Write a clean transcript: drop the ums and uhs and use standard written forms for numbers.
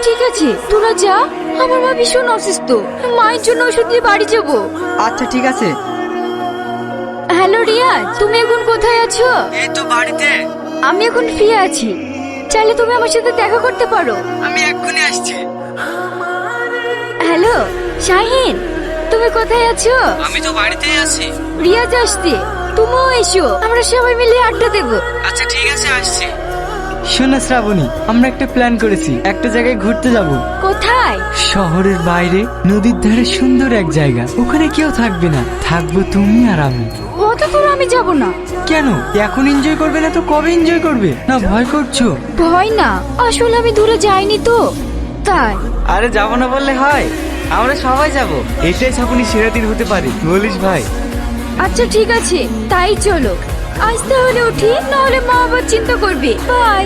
ঠিক আছে তোরা যা, আমার মা ভীষণ অসুস্থ, মায়ের জন্য ওষুধ নিয়ে বাড়ি যাবো। আচ্ছা ঠিক আছে। হ্যালো রিয়াজ, তুমি এখন কোথায় আছো? এই তো বাড়িতে। আমি এখন ফ্রি আছি, চাইলে তুমি আমার সাথে দেখা করতে পারো। আমি এক্ষুনি আসছি। হ্যালো শাহিন, তুমি কোথায় আছো? আমি তো বাড়িতেই আছি। রিয়াজ আসছে, তুমিও এসো, আমরা সবাই মিলে আড্ডা দেবো। আচ্ছা ঠিক আছে, আসছি। শোনো শ্রাবণী, আমরা একটা প্ল্যান করেছি, একটা জায়গায় ঘুরতে যাব। কোথায়? শহরের বাইরে নদীর ধারে সুন্দর এক জায়গা, ওখানে কেউ থাকবে না, থাকবো তুমি আর আমি। অত দূর আমি যাব না। কেন? এখন এনজয় করবে না তো কবে এনজয় করবে? না ভয় করছো? ভয় না, আসলে আমি দূরে যাইনি তো তাই। আরে যাবো না বললে হয়, আমরা সবাই যাব। এটাই শ্রাবণী সেরা দিন হতে পারে, বলিস ভাই? আচ্ছা ঠিক আছে, তাই চলো। আজ তাহলে উঠি, নাহলে মা আবার চিন্তা করবে। বাই।